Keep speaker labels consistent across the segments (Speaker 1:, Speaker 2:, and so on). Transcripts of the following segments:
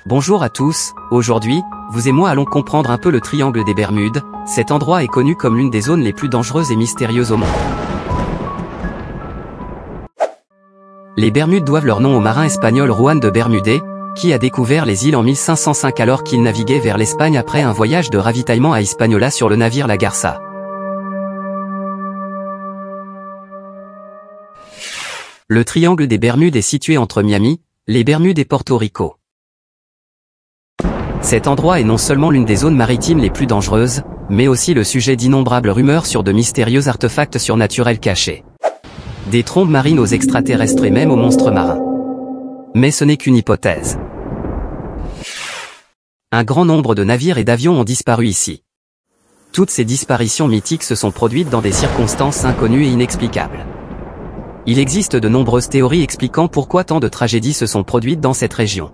Speaker 1: Bonjour à tous, aujourd'hui, vous et moi allons comprendre un peu le triangle des Bermudes. Cet endroit est connu comme l'une des zones les plus dangereuses et mystérieuses au monde. Les Bermudes doivent leur nom au marin espagnol Juan de Bermúdez, qui a découvert les îles en 1505 alors qu'il naviguait vers l'Espagne après un voyage de ravitaillement à Hispaniola sur le navire La Garça. Le triangle des Bermudes est situé entre Miami, les Bermudes et Porto Rico. Cet endroit est non seulement l'une des zones maritimes les plus dangereuses, mais aussi le sujet d'innombrables rumeurs sur de mystérieux artefacts surnaturels cachés. Des trombes marines aux extraterrestres et même aux monstres marins. Mais ce n'est qu'une hypothèse. Un grand nombre de navires et d'avions ont disparu ici. Toutes ces disparitions mythiques se sont produites dans des circonstances inconnues et inexplicables. Il existe de nombreuses théories expliquant pourquoi tant de tragédies se sont produites dans cette région.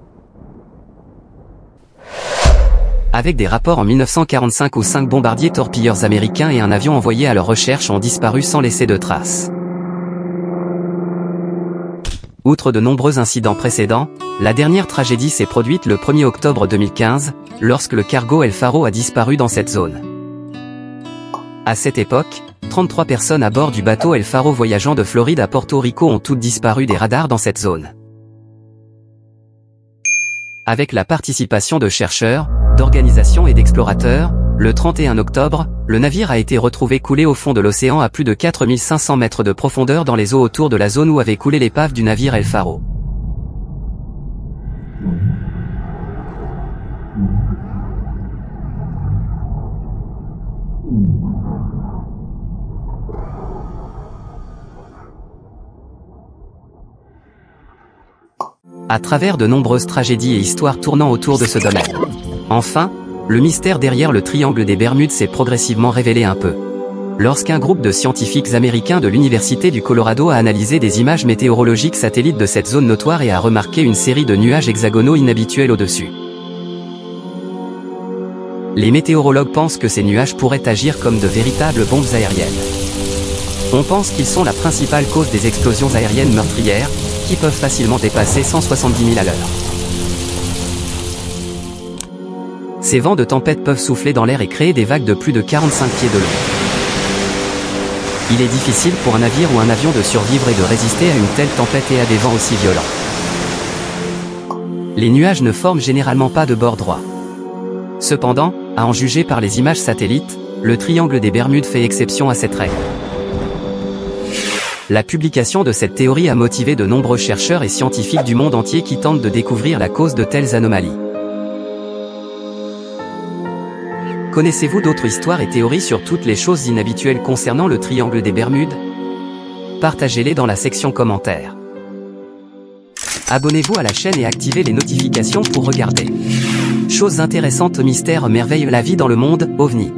Speaker 1: Avec des rapports en 1945 où 5 bombardiers torpilleurs américains et un avion envoyé à leur recherche ont disparu sans laisser de traces. Outre de nombreux incidents précédents, la dernière tragédie s'est produite le 1er octobre 2015, lorsque le cargo El Faro a disparu dans cette zone. À cette époque, 33 personnes à bord du bateau El Faro voyageant de Floride à Porto Rico ont toutes disparu des radars dans cette zone. Avec la participation de chercheurs, d'organisations et d'explorateurs, le 31 octobre, le navire a été retrouvé coulé au fond de l'océan à plus de 4500 mètres de profondeur dans les eaux autour de la zone où avait coulé l'épave du navire El Faro. À travers de nombreuses tragédies et histoires tournant autour de ce domaine. Enfin, le mystère derrière le triangle des Bermudes s'est progressivement révélé un peu. Lorsqu'un groupe de scientifiques américains de l'Université du Colorado a analysé des images météorologiques satellites de cette zone notoire et a remarqué une série de nuages hexagonaux inhabituels au-dessus. Les météorologues pensent que ces nuages pourraient agir comme de véritables bombes aériennes. On pense qu'ils sont la principale cause des explosions aériennes meurtrières, qui peuvent facilement dépasser 170 000 à l'heure. Ces vents de tempête peuvent souffler dans l'air et créer des vagues de plus de 45 pieds de long. Il est difficile pour un navire ou un avion de survivre et de résister à une telle tempête et à des vents aussi violents. Les nuages ne forment généralement pas de bord droit. Cependant, à en juger par les images satellites, le triangle des Bermudes fait exception à cette règle. La publication de cette théorie a motivé de nombreux chercheurs et scientifiques du monde entier qui tentent de découvrir la cause de telles anomalies. Connaissez-vous d'autres histoires et théories sur toutes les choses inhabituelles concernant le triangle des Bermudes? Partagez-les dans la section commentaires. Abonnez-vous à la chaîne et activez les notifications pour regarder. Choses intéressantes, mystères, merveilles, la vie dans le monde, OVNI.